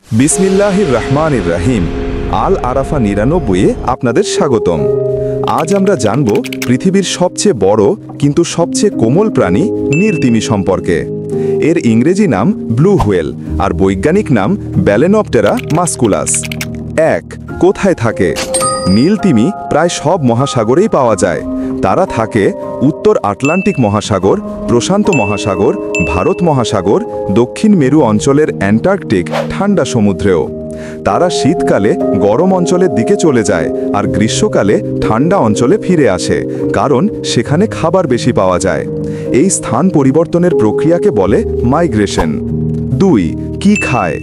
বিসমিল্লাহির রহমানির রহিম। আল আরাফা ৯৯-এ আপনাদের স্বাগতম। আজ আমরা জানব পৃথিবীর সবচেয়ে বড় কিন্তু সবচেয়ে কোমল প্রাণী নীলতিমি সম্পর্কে। এর ইংরেজি নাম ব্লু হুয়েল আর বৈজ্ঞানিক নাম ব্যালেনপটেরা মাস্কুলাস। ১. কোথায় থাকে? নীলতিমি প্রায় সব মহাসাগরেই পাওয়া যায়। তারা থাকে উত্তর আটলান্টিক মহাসাগর, প্রশান্ত মহাসাগর, ভারত মহাসাগর, দক্ষিণ মেরু অঞ্চলের অ্যান্টার্কটিক ঠান্ডা সমুদ্রেও। তারা শীতকালে গরম অঞ্চলের দিকে চলে যায় আর গ্রীষ্মকালে ঠান্ডা অঞ্চলে ফিরে আসে, কারণ সেখানে খাবার বেশি পাওয়া যায়। এই স্থান পরিবর্তনের প্রক্রিয়াকে বলে মাইগ্রেশন। ২. কি খায়?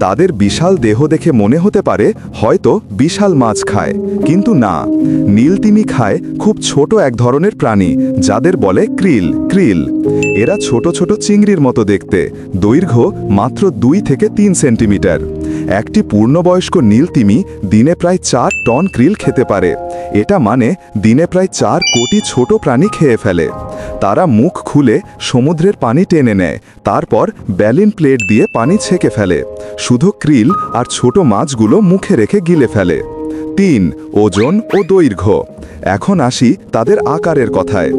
তাদের বিশাল দেহ দেখে মনে হতে পারে হয়তো বিশাল মাছ খায়, কিন্তু না। নীলতিমি খায় খুব ছোট এক ধরনের প্রাণী যাদের বলে ক্রিল। এরা ছোট ছোট চিংড়ির মতো দেখতে, দৈর্ঘ্য মাত্র ২ থেকে ৩ সেন্টিমিটার। একটি পূর্ণবয়স্ক নীলতিমি দিনে প্রায় ৪ টন ক্রিল খেতে পারে। এটা মানে দিনে প্রায় ৪ কোটি ছোট প্রাণী খেয়ে ফেলে। তারা মুখ খুলে সমুদ্রের পানি টেনে নেয়, তারপর ব্যালিন প্লেট দিয়ে পানি ছেঁকে ফেলে। শুধু ক্রিল আর ছোট মাছগুলো মুখে রেখে গিলে ফেলে। ৩. ওজন ও দৈর্ঘ্য। এখন আসি তাদের আকারের কথায়।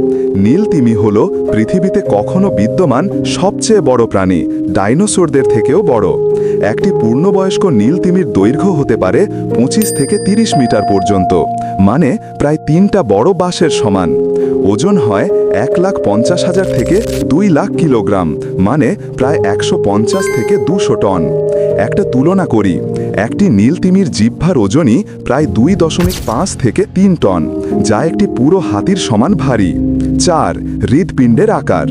নীলতিমি হল পৃথিবীতে কখনো বিদ্যমান সবচেয়ে বড় প্রাণী, ডাইনোসরদের থেকেও বড়। একটি পূর্ণবয়স্ক নীলতিমির দৈর্ঘ্য হতে পারে ২৫ থেকে ৩০ মিটার পর্যন্ত, মানে প্রায় ৩টা বড় বাঁশের সমান। ওজন হয় ১,৫০,০০০ থেকে ২ লাখ কিলোগ্রাম, মানে প্রায় ১৫০ থেকে ২০০ টন। একটা তুলনা করি, একটি নীলতিমির জিহ্বার ওজনই প্রায় ২.৫ থেকে ৩ টন, যা একটি পুরো হাতির সমান ভারী। ৪. হৃৎপিণ্ডের আকার।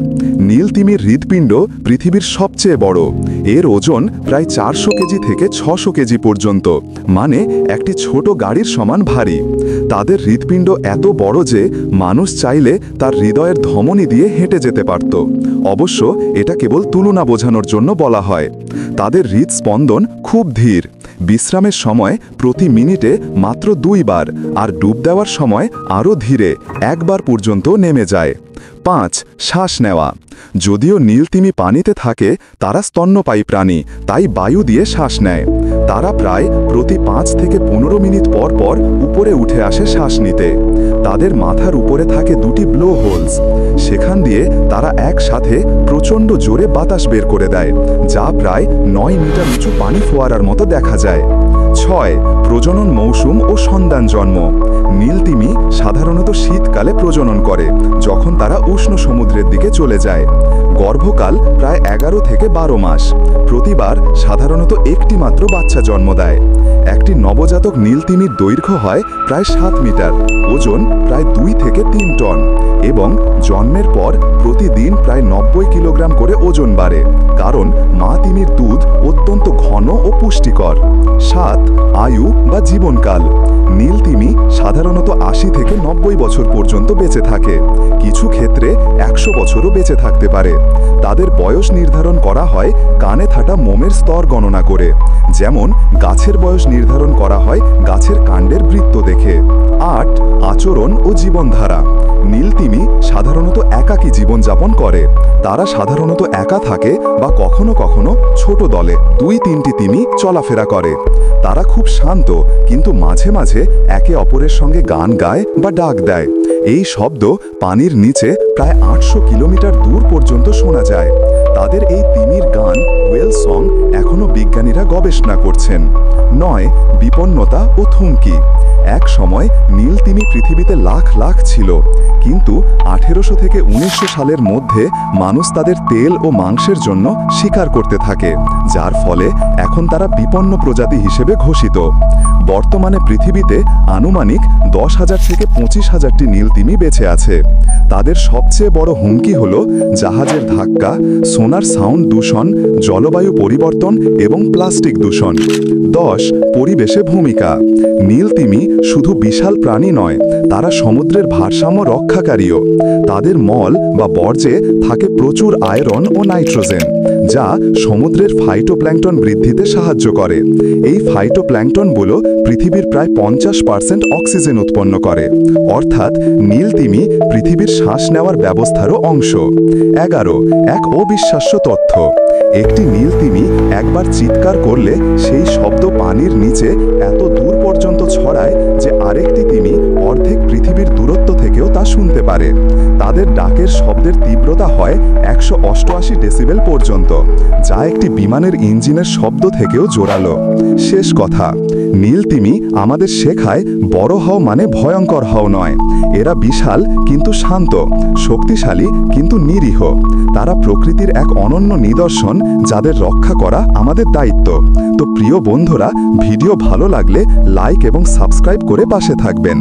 নীলতিমির হৃৎপিণ্ড পৃথিবীর সবচেয়ে বড়। এর ওজন প্রায় ৪০০ কেজি থেকে ৬০০ কেজি পর্যন্ত, মানে একটি ছোট গাড়ির সমান ভারী। তাদের হৃৎপিণ্ড এত বড় যে মানুষ চাইলে তার হৃদয়ের ধমনী দিয়ে হেঁটে যেতে পারত। অবশ্য এটা কেবল তুলনা বোঝানোর জন্য বলা হয়। তাদের হৃদস্পন্দন খুব ধীর। বিশ্রামের সময় প্রতি মিনিটে মাত্র ২ বার, আর ডুব দেওয়ার সময় আরও ধীরে ১ বার পর্যন্ত নেমে যায়। ৫. শ্বাস নেওয়া। যদিও নীলতিমি পানিতে থাকে, তারা স্তন্যপায়ী প্রাণী, তাই বায়ু দিয়ে শ্বাস নেয়। তারা প্রায় প্রতি ৫ থেকে ১৫ মিনিট পর পর উপরে উঠে আসে শ্বাস নিতে। তাদের মাথার উপরে থাকে 2টি ব্লো হোলস। সেখান দিয়ে তারা একসাথে প্রচণ্ড জোরে বাতাস বের করে দেয়, যা প্রায় ৯ মিটার উঁচু পানি ফোয়ারার মতো দেখা যায়। ৬. প্রজনন মৌসুম ও সন্তান জন্ম। নীলতিমি সাধারণত শীতকালে প্রজনন করে, যখন তারা উষ্ণ সমুদ্রের দিকে চলে যায়। গর্ভকাল প্রায় ১১ থেকে ১২ মাস। প্রতিবার সাধারণত একটি মাত্র বাচ্চা জন্ম দেয়। একটি নবজাতক নীলতিমির দৈর্ঘ্য হয় প্রায় ৭ মিটার, ওজন প্রায় ২ থেকে ৩ টন, এবং জন্মের পর প্রতিদিন প্রায় ৯০ কিলোগ্রাম করে ওজন বাড়ে, কারণ মা তিমির দুধ অত্যন্ত ঘন ও পুষ্টিকর। ৭. আয়ু বা জীবনকাল। নীলতিমি সাধারণত ৮০ থেকে ৯০ বছর পর্যন্ত বেঁচে থাকে। কিছু ক্ষেত্রে ১০০ বছরও বেঁচে থাকতে পারে। তাদের বয়স নির্ধারণ করা হয় কানে থাকা মোমের স্তর গণনা করে, যেমন গাছের বয়স নির্ধারণ করা হয় গাছের কাণ্ডের বৃত্ত দেখে। ৮. আচরণ ও জীবনধারা। নীলতিমি সাধারণত একাকী জীবনযাপন করে। তারা সাধারণত একা থাকে বা কখনো কখনো ছোট দলে ২-৩টি তিমি চলাফেরা করে। তারা খুব শান্ত, কিন্তু মাঝে মাঝে একে অপরের সঙ্গে গান গায় বা ডাক দেয়। এই শব্দ পানির নিচে প্রায় ৮০০ কিলোমিটার দূর পর্যন্ত শোনা যায়। তাদের এই তিমির গান, ওয়েল সং, এখনও বিজ্ঞানীরা গবেষণা করছেন। ৯. বিপন্নতা ও থুমকি। এক সময় নীলতিমি পৃথিবীতে লাখ লাখ ছিল, কিন্তু ১৮০০ থেকে ১৯০০ সালের মধ্যে মানুষ তাদের তেল ও মাংসের জন্য শিকার করতে থাকে, যার ফলে এখন তারা বিপন্ন প্রজাতি হিসেবে ঘোষিত। বর্তমানে পৃথিবীতে আনুমানিক ১০,০০০ থেকে ২৫,০০০টি নীলতিমি বেঁচে আছে। তাদের সবচেয়ে বড় হুমকি হল জাহাজের ধাক্কা, সোনার সাউন্ড দূষণ, জলবায়ু পরিবর্তন এবং প্লাস্টিক দূষণ। ১০. পরিবেশে ভূমিকা। নীলতিমি শুধু বিশাল প্রাণী নয়, তারা সমুদ্রের ভারসাম্য রক্ষাকারীও। তাদের মল বা বর্জ্যে থাকে প্রচুর আয়রন ও নাইট্রোজেন, যা সমুদ্রের ফাইটোপ্ল্যাঙ্কটন বৃদ্ধিতে সাহায্য করে। এই ফাইটোপ্ল্যাঙ্কটনগুলো পৃথিবীর প্রায় 50% অক্সিজেন উৎপন্ন করে, অর্থাৎ নীল তিমি পৃথিবীর শ্বাস নেওয়ার ব্যবস্থারও অংশ। 11 এক অবিশ্বাস্য তথ্য। একটি নীল তিমি একবার চিৎকার করলে সেই শব্দ পানির নিচে এত দূর পর্যন্ত ছড়ায় যে আরেকটি তিমি অর্ধেক পৃথিবীর দূরত্ব থেকেও তা শুনতে পারে। তাদের ডাকের শব্দের তীব্রতা হয় 188 ডেসিবেল পর্যন্ত, যা একটি বিমানের ইঞ্জিনের শব্দ থেকেও জোরালো। শেষ কথা, নীল তিমি আমাদের শেখায় বড় হও মানে ভয়ঙ্কর হও নয়। এরা বিশাল কিন্তু শান্ত, শক্তিশালী কিন্তু নিরীহ। তারা প্রকৃতির এক অনন্য নিদর্শন, যাদের রক্ষা করা আমাদের দায়িত্ব। তো প্রিয় বন্ধুরা, ভিডিও ভালো লাগলে লাইক এবং সাবস্ক্রাইব করে পাশে থাকবেন।